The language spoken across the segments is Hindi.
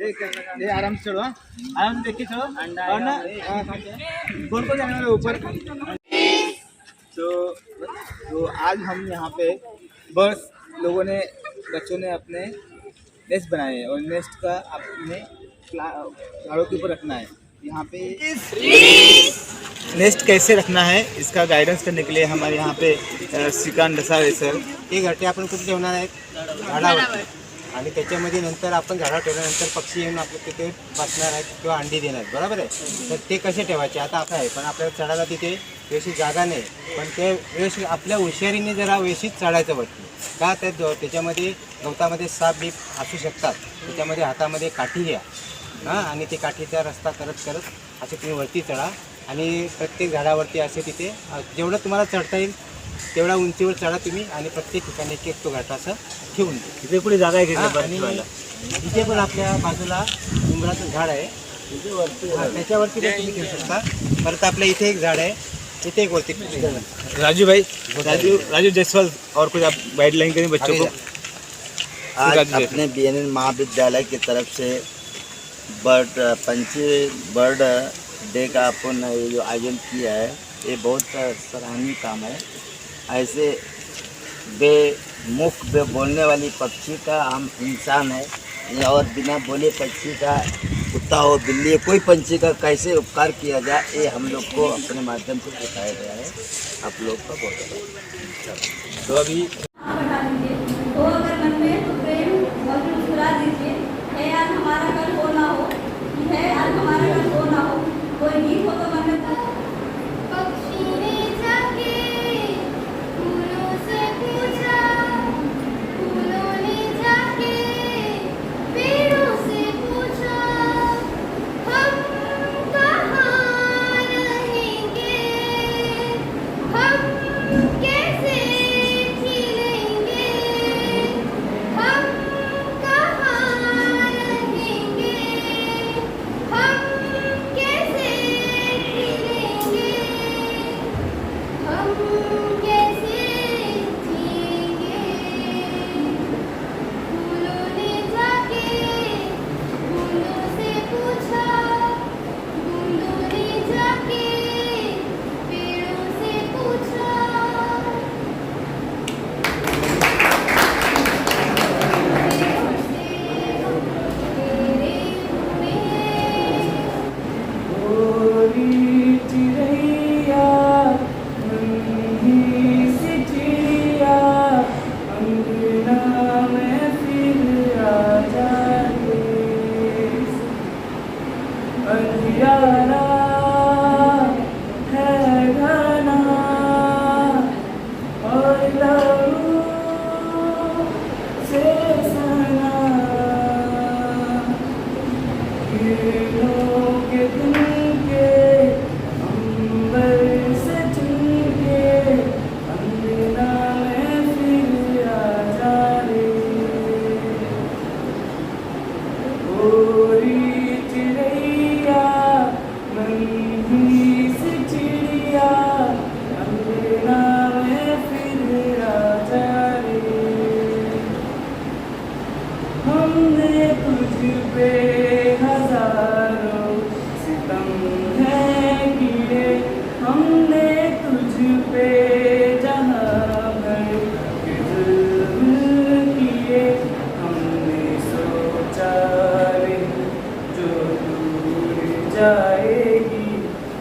ये आराम से चढ़ो, आराम से देख के चढ़ो और ना गोल को जाने वाले ऊपर। तो आज हम यहाँ पे बस लोगों ने बच्चों ने अपने नेस्ट बनाए हैं और नेस्ट का अपने झाड़ों के ऊपर रखना है। यहाँ पे नेस्ट कैसे रखना है इसका गाइडन्स करने के लिए हमारे यहाँ पे श्रीकांत डसाळे सर हे घरटे आपण कुठे ठेवणार आहेत झाडावर आणि त्याच्यामध्ये नंतर आपण झाडावर ठेवल्यानंतर पक्षी येऊन आपल्या तिथे बसणार आहेत किंवा अंडी देणार आहेत, बरोबर आहे. तर ते कसे ठेवायचे आता असं आहे, पण आपल्याला चढायला तिथे व्यवस्थित जागा नाही, पण ते व्यवस्थित आपल्या हुशारीने जरा व्यवस्थित चढायचं वाटतं का त्याच्यामध्ये गवतामध्ये साप बीप असू शकतात, त्याच्यामध्ये हातामध्ये काठी घ्या हां आणि ते काठीचा रस्ता करत करत असे तुम्ही वरती चढा आणि प्रत्येक झाडावरती असे तिथे जेवढं तुम्हाला चढता येईल तेवढा उंचीवर चढा तुम्ही आणि प्रत्येक ठिकाणी एक तो घाट असं ठेवून द्या. तिथे पुढे जागा आहे आणि तिथे पण आपल्या बाजूला उंबराचं झाड आहे त्याच्यावरती पण तुम्ही घेऊ शकता. परत आपल्या इथे एक झाड आहे, इथे एक वरती राजू जायसवाल और कुछ आप गाइडलाइन करें बच्चों को. आज अपने BNN महाविद्यालय की तरफ से बर्ड डे का अपन ये जो आयोजन किया है ये बहुत सराहनीय काम है. ऐसे मुख बोलने वाली पक्षी का हम इंसान है और बिना बोले पक्षी का कुत्ता हो बिल्ली हो कोई पंछी का कैसे उपकार किया जाए ये हम लोग को अपने माध्यम से सिखाया गया है. आप लोग का बहुत तो अभी तो अगर मन में तो प्रेम और मुस्कुरा दीजिए. है आज हमारा कल हो ना हो, है आज हमारा कल हो ना हो. कोई गीत हो तो मन में पक्षी ने जाके फूलों से पूछा, फूलों ने जाके पेड़ों से पूछा, हम कहाँ रहेंगे, हम कैसे खिलेंगे, हम कहाँ रहेंगे, हम कैसे खिलेंगे, हम कैसे जिएंगे. फूलों ने जाके फूलों से पूछा, बूंदों ने जाके पेड़ों से पूछा. हमने तुझ पे हजारों सितम है किए, हमने तुझ पे जहां भर के जुल्म किए. हमने सोचा रे जो दूर जाएगी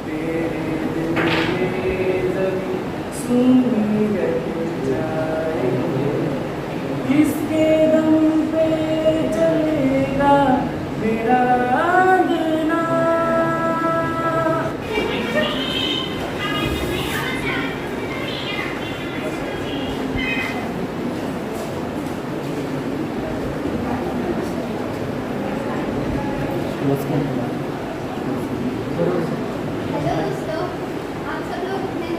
तेरे दिल में जमी सुनी रह जाएगी. किसके दम पे चलेगा मेरा आंगना. हेलो दोस्तों,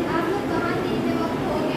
आप लोग कहाँ थे जब आप खो गए?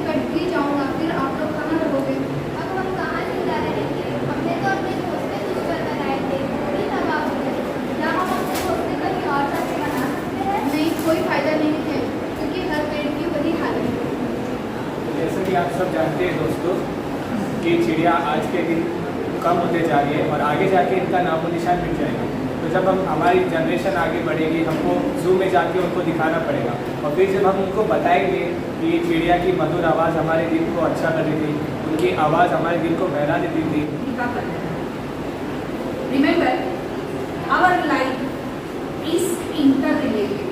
कट भी जाऊंगा, फिर आप लोग कहाँ रहोगे? अब हम कहाँ से जा रहे थे? हमने तो अपने दोस्त से कुछ कर बनाए थे, थोड़ी तबाह हो गए। क्या हम अपने दोस्त से कहीं और साथी बना सकते हैं? नहीं, कोई फायदा नहीं है, क्योंकि हर पेड़ की वही हालत है। जैसा कि आप सब जानते हैं दोस्तों कि चिड़िया आज के दिन कम होते जा रही है और आगे जाके इनका नामो निशान मिट जाएगा। तो जब हम हमारी जनरेशन आगे बढ़ेगी, हमको जू में जाके उनको दिखाना पड़ेगा और फिर जब हम उनको बताएंगे कि चिड़िया की मधुर आवाज़ हमारे दिल को अच्छा कर देती थी, उनकी आवाज़ हमारे दिल को बहला देती थी। Remember, our life is interrelated.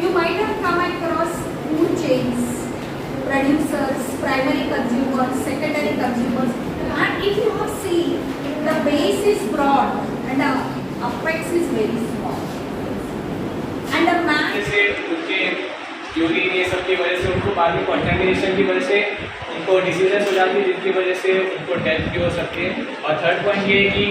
You might have come across food chains, producers, primary consumers, secondary consumers, and if you have seen, the base is broad and the apex is very small. And a man जैसे उनके यूरिन ये सब की वजह से उनको बाद में कॉन्टेमिनेशन की वजह से उनको डिसीजेस हो जाती है, जिनकी वजह से उनको डेथ भी हो सकती है। और थर्ड पॉइंट ये है कि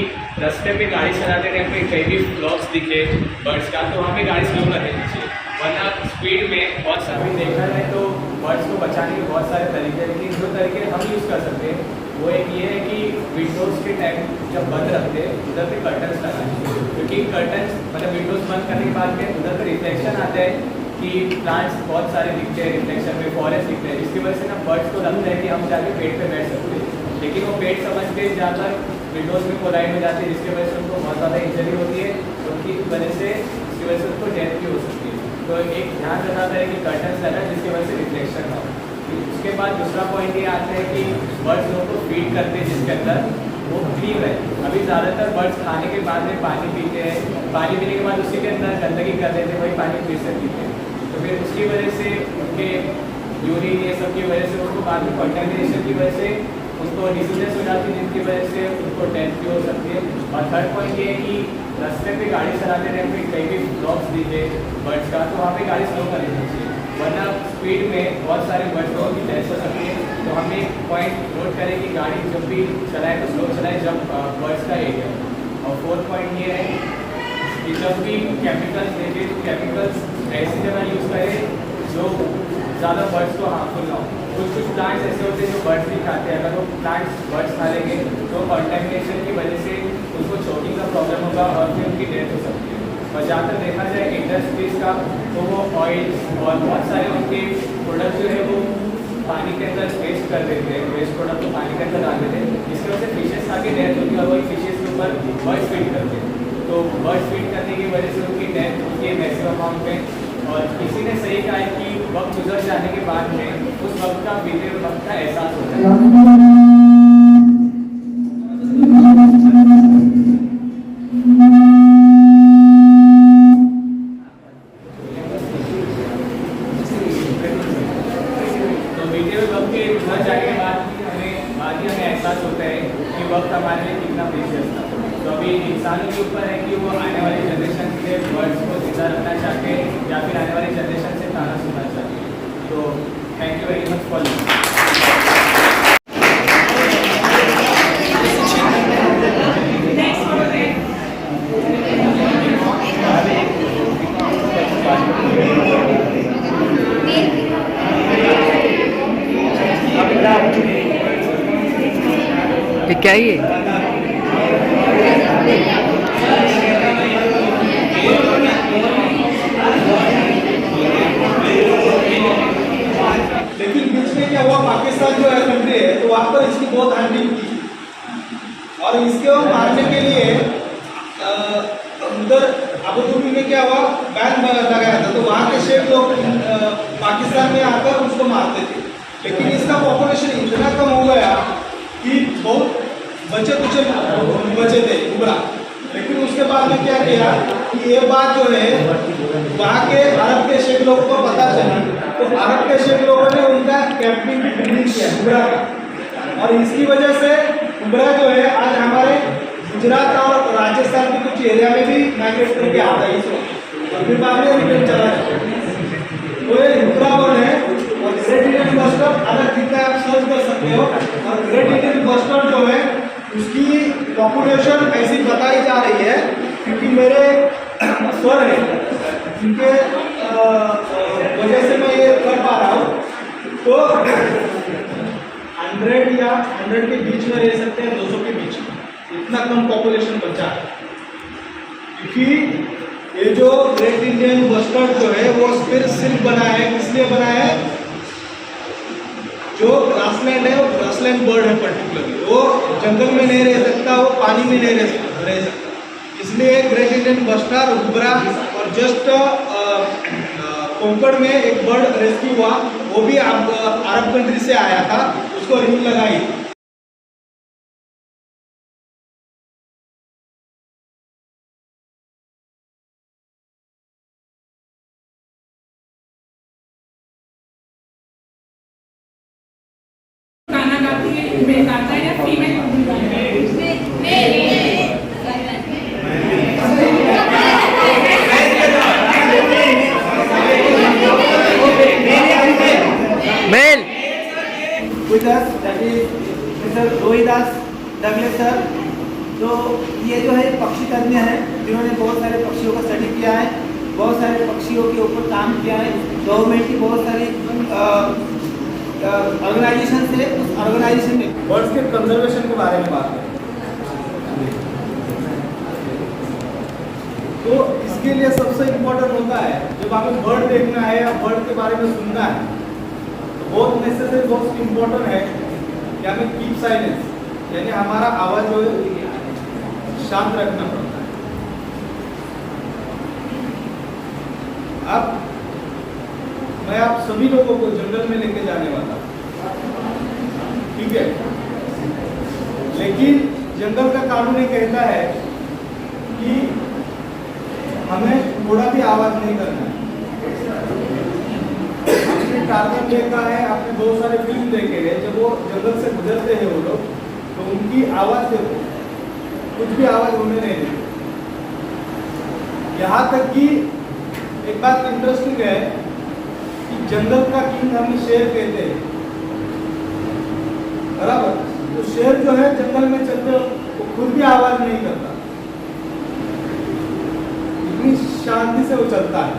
रास्ते पे गाड़ी चलाते टाइम पे कहीं भी फ्लॉक्स दिखे बर्ड्स का, तो वहाँ पे गाड़ी स्लो कर देनी चाहिए, वरना स्पीड में बहुत सारी देखा जाए तो बर्ड्स को बचाने के बहुत सारे तरीके हैं। लेकिन जो तरीके हम यूज़ कर सकते हैं वो एक ये है कि विंडोज़ के टाइम जब बंद रखते हैं उधर पे कर्टन्स लगाने, क्योंकि कर्टन्स मतलब विंडोज़ बंद करने के बाद में उधर पे रिफ्लेक्शन आता है कि प्लांट्स बहुत सारे दिखते हैं रिफ्लेक्शन में, फॉरेस्ट दिखते हैं, जिसकी वजह से ना बर्ड्स को लगता है कि हम जाके पेड़ पे बैठ सकते हैं, लेकिन वो पेड़ समझते जाकर विंडोज़ में कोलाइड हो जाती है, जिसकी वजह से उनको बहुत ज़्यादा इंजरी होती है, उनकी वजह से उसकी वजह से उनको डेथ भी हो सकती है। तो एक ध्यान रखना है कि कर्टन्स लगा जिसकी वजह से रिफ्लेक्शन ना हो। उसके बाद दूसरा पॉइंट ये आता है कि बर्ड्स लोगों को फीड करते हैं जिसके अंदर वो क्लीन है। अभी ज़्यादातर बर्ड्स खाने के बाद में पानी पीते हैं, पानी पीने के बाद उसी के अंदर गंदगी कर देते हैं, वही पानी फिर से पीते हैं, तो फिर उसकी वजह से उनके यूरिन ये सब की वजह से उनको बाद में कंटेमिनेशन की वजह से उनको डिसीजेस हो जाती है, जिनकी वजह से उनको डेथ भी हो सकती है। और थर्ड पॉइंट ये है कि रास्ते पे गाड़ी चलाते टाइम पे कहीं भी ब्लॉक्स दिखे बर्ड्स का, तो वहाँ पे गाड़ी स्लो कर देनी चाहिए, वरना स्पीड में बहुत सारे बर्ड्स की डेथ हो सकती है। तो हमें एक पॉइंट नोट करें कि गाड़ी जब भी चलाए तो स्लो चलाए जब बर्ड्स का एरिया। और फोर्थ पॉइंट ये है कि जब भी केमिकल्स देखें तो केमिकल्स ऐसी जगह यूज़ करें जो ज़्यादा बर्ड्स को हार्मफुल ना हो। कुछ प्लांट्स ऐसे होते हैं जो बर्ड्स भी खाते हैं, अगर वो प्लांट्स बर्ड्स खा लेंगे तो कंटेमिनेशन की वजह से उनको चोकिंग का प्रॉब्लम होगा और फिर उनकी डेथ हो सकती है। और जहाँ तक देखा जाए इंडस्ट्रीज़ का, तो वो ऑयल्स और बहुत सारे उनके प्रोडक्ट जो है वो पानी के अंदर वेस्ट कर देते हैं, वेस्ट प्रोडक्ट को पानी के अंदर डाल देते हैं, जिसकी वजह से फिशेस खा के डेथ होती है और वही फिशेस के ऊपर बर्ड्स फीड करते हैं। तो बर्ड्स फीड करने की वजह से उनकी डेथ होती है मैसिव अमाउंट में। और किसी ने सही कहा है कि वक्त गुजर जाने के बाद में उस वक्त का बीते हुए वक्त का एहसास होता है। तो बीते हुए वक्त के गुजर जाने के बाद हमें एहसास होता है कि वक्त हमारे लिए कितना प्रीशियस था। तो अभी इंसानों के ऊपर है कि वो आने वाली जनरेशन के बर्ड्स को जिंदा रखना चाहते हैं या फिर आने वाली जनरेशन से गाना सुनना चाहते हैं। तो thank you very much for क्या ये लेकिन बीच में क्या हुआ, पाकिस्तान जो है कंट्री है तो वहाँ पर इसकी बहुत हंटिंग की और इसको मारने के लिए उधर अबुधाबी में क्या हुआ, बैन लगाया था, तो वहाँ के शेख लोग पाकिस्तान में आकर उसको मारते थे। लेकिन इसका पॉपुलेशन इतना कम हो गया कि बहुत बचे थे उबरा। लेकिन उसके बाद में क्या किया कि ये बात जो है वहाँ के अरब के शेख लोगों को पता चली, तो अरब के शेख लोगों ने उनका कैंपिंग बिल्डिंग किया उबरा का, और इसकी वजह से उबरा जो है आज हमारे गुजरात और राजस्थान के कुछ एरिया में भी माइग्रेट करके आता है इसको, और फिर बाद में रिटर्न चला जाता है। तो ये उबरा वन है और ग्रेट इंडियन बस्टर्ड अलग दिखता है, आप सर्च कर सकते हो। और ग्रेट इंडियन बस्टर्ड जो है उसकी पॉपुलेशन ऐसी बताई जा रही है क्योंकि मेरे स्वर है जिनके वजह से मैं ये कर पा रहा हूँ तो 100 या 100 के बीच में रह सकते हैं, 200 के बीच में, इतना कम पॉपुलेशन बचा है। क्योंकि ये जो ग्रेट इंडियन बस्टर्ड जो है वो सिर्फ बना है, इसलिए बना है, जो ग्रासलैंड है वो ग्रासलैंड बर्ड है पर्टिकुलरली, वो जंगल में नहीं रह सकता, वो पानी में नहीं रह सकता, इसलिए ग्रेट इंडियन बस्टर्ड घुबरा और जस्ट कोंकण में एक बर्ड रेस्क्यू हुआ, वो भी अरब कंट्री से आया था, उसको रिंग लगाई। गाना गाती है, गाता है या female? Male with us, that is Mr. Rohidas Dagle sir. तो ये जो है पक्षी तज्ञ हैं, जिन्होंने बहुत सारे पक्षियों का स्टडी किया है, बहुत सारे पक्षियों के ऊपर काम किया है। गवर्नमेंट की बहुत सारी ऑर्गेनाइजेशन से उस ऑर्गेनाइजेशन ने बर्ड्स के कंजर्वेशन के बारे में बात करें तो इसके लिए सबसे इम्पोर्टेंट होता है, जब आपको बर्ड देखना है या बर्ड के बारे में सुनना है, तो बहुत नेसेसरी, बहुत इम्पोर्टेंट है कि हमें कीप साइलेंस, यानी हमारा आवाज़ जो है शांत रखना पड़ता है। अब मैं आप सभी लोगों को जंगल में लेके जाने वाला हूं, ठीक है, लेकिन जंगल का कानून ये कहता है कि हमें थोड़ा भी आवाज नहीं करना है। आपने टार्गेट देखा है, आपने बहुत सारे फिल्म देखे हैं, जब वो जंगल से गुजरते हैं वो लोग, तो उनकी आवाज देखो, कुछ भी आवाज होने नहीं देते। यहाँ तक कि एक बात इंटरेस्टिंग है कि जंगल का किंग हमें शेर कहते हैं, बराबर। तो शेर जो है जंगल में चलते वो खुद भी आवाज नहीं करता, इतनी शांति से वो चलता है।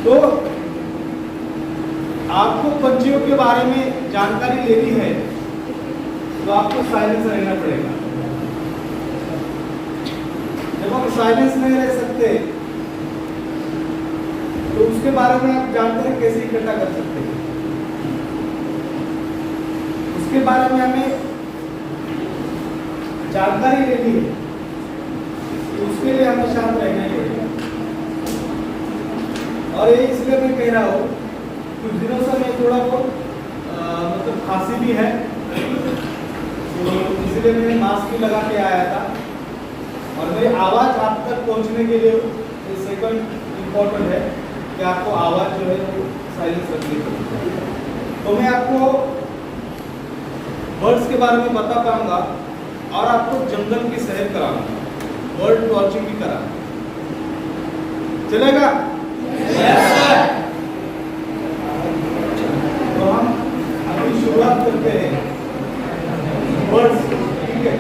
तो आपको पंछियों के बारे में जानकारी लेनी है तो आपको साइलेंस रहना पड़ेगा। जब हम साइलेंस नहीं रह सकते तो उसके बारे में आप जानकारी कैसे इकट्ठा कर सकते हैं, उसके बारे में हमें जानकारी लेनी है, तो उसके लिए हमें शांत रहना ही पड़ेगा। और ये इसलिए मैं कह रहा हूँ, कुछ दिनों से मैं थोड़ा बहुत मतलब खांसी भी है, तो इसलिए मैंने मास्क भी लगा के आया था, और मेरी आवाज़ आप तक पहुंचने के लिए ये सेकंड इम्पोर्टेंट है कि आपको आवाज़ जो है वो साइलेंस रखनी पड़ेगी। तो मैं आपको बर्ड्स के बारे में बता पाऊंगा और आपको जंगल की सैर कराऊंगा, बर्ड वॉचिंग भी कराऊंगा, चलेगा? तो हम अभी शुरुआत करते हैं बर्ड्स, ठीक है।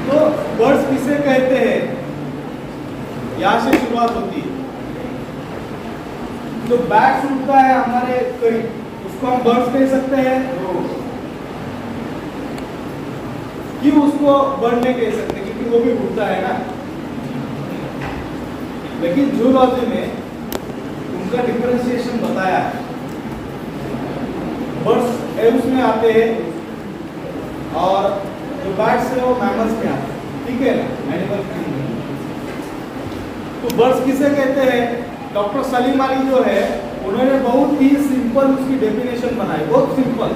तो बर्ड्स किसे कहते हैं, यहाँ से शुरुआत होती है। जो बैट्स उड़ता है हमारे करीब, उसको हम बर्ड्स कह सकते हैं। क्यों उसको बर्ड नहीं कह सकते? क्योंकि वो भी उड़ता है ना। लेकिन जूलॉजी में उनका डिफरेंशिएशन बताया है। बर्ड्स एव्स में आते हैं और जो बैट्स है वो मैमल्स में आते हैं, ठीक है ना, एनिमल किंगडम। तो बर्ड्स किसे कहते हैं? डॉक्टर सलीम अली जो है उन्होंने बहुत ही सिंपल उसकी डेफिनेशन बनाई, बहुत सिंपल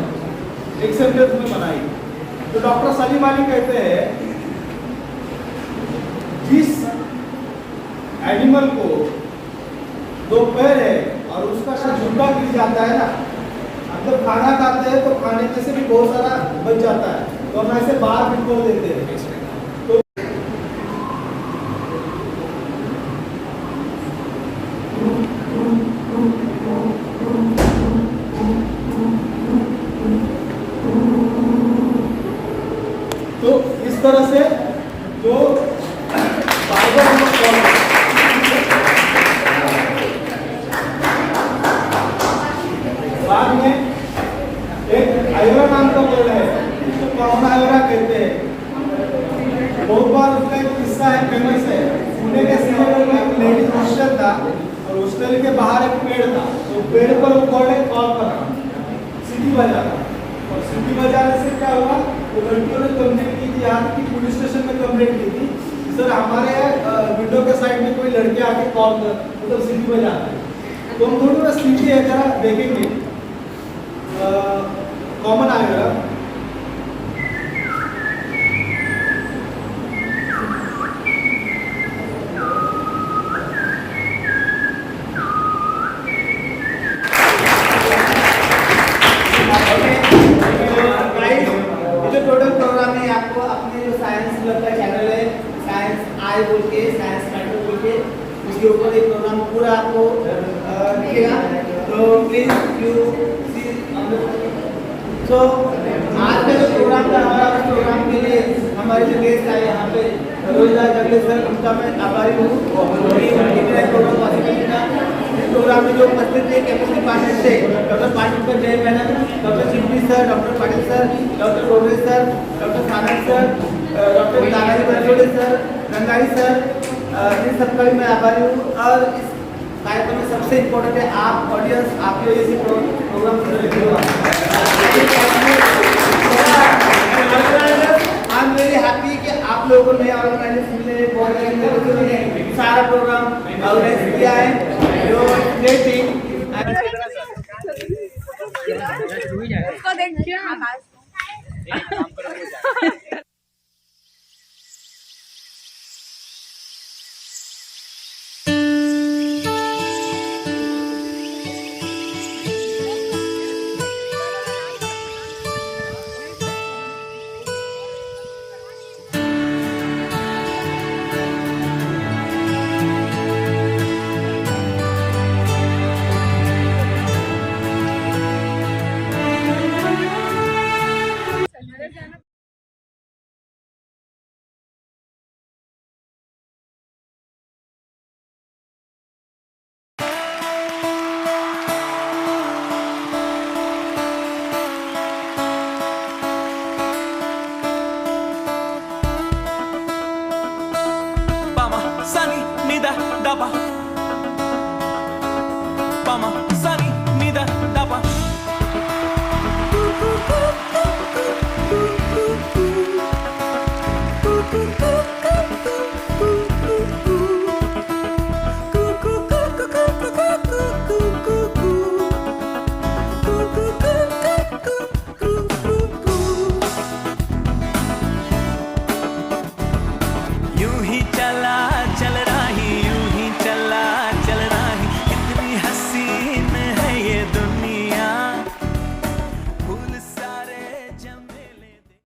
एक सेंटेंस में बनाई। तो डॉक्टर सलीम अली कहते हैं जिस एनिमल को दो पैर है और उसका झुंडा गिर जाता है ना, मतलब खाना खाते हैं तो खाने में से भी बहुत सारा बच जाता है, तो हम ऐसे बाहर बिल्कुल देते हैं। तो इस तरह से जो बार-बार हम और हॉस्टल के बाहर एक पेड़ था, तो पेड़ पर वो कॉल करा, सीटी बजा और सीटी बजाने से क्या हुआ, वो लड़कियों ने कंप्लेंट की थी, यहाँ की पुलिस स्टेशन में कंप्लेंट की थी, सर हमारे विंडो के साइड में कोई लड़के आके कॉल मतलब सीटी बजाता है। तो हम थोड़ी ना सीटी है जरा देखेंगे, कॉमन आएगा। टोटल प्रोग्राम है आपको अपने जो साइंस क्लब का चैनल है साइंस आई बोल के साइंस मैटर बोल के उसके ऊपर एक प्रोग्राम पूरा आपको दिखेगा। तो प्लीज यू सी सो आज का जो प्रोग्राम था हमारा उस प्रोग्राम के लिए हमारे जो गेस्ट आए यहाँ पे रोहिदास जगले सर, उनका मैं आभारी हूँ। प्रोग्राम पॉसिबल था। इस प्रोग्राम में जो उपस्थित थे केमिस्ट्री डिपार्टमेंट से doctor Patil Jay madam, doctor Chimpi sir, doctor Patil sir, doctor Rohit sir, doctor Sanand sir, doctor Dadaji Barjode sir, रंगाई सर, इन सबका भी मैं आभारी हूँ। और इस कार्यक्रम में सबसे इम्पोर्टेंट है आप ऑडियंस, आपकी वजह से programme I am very happy कि आप लोगों को नए ऑर्गेनाइजेशन मिले, बहुत सारा प्रोग्राम ऑर्गेनाइज किया है जो great thing. Sunny, nida, daba. Bama, sunny, nida, daba.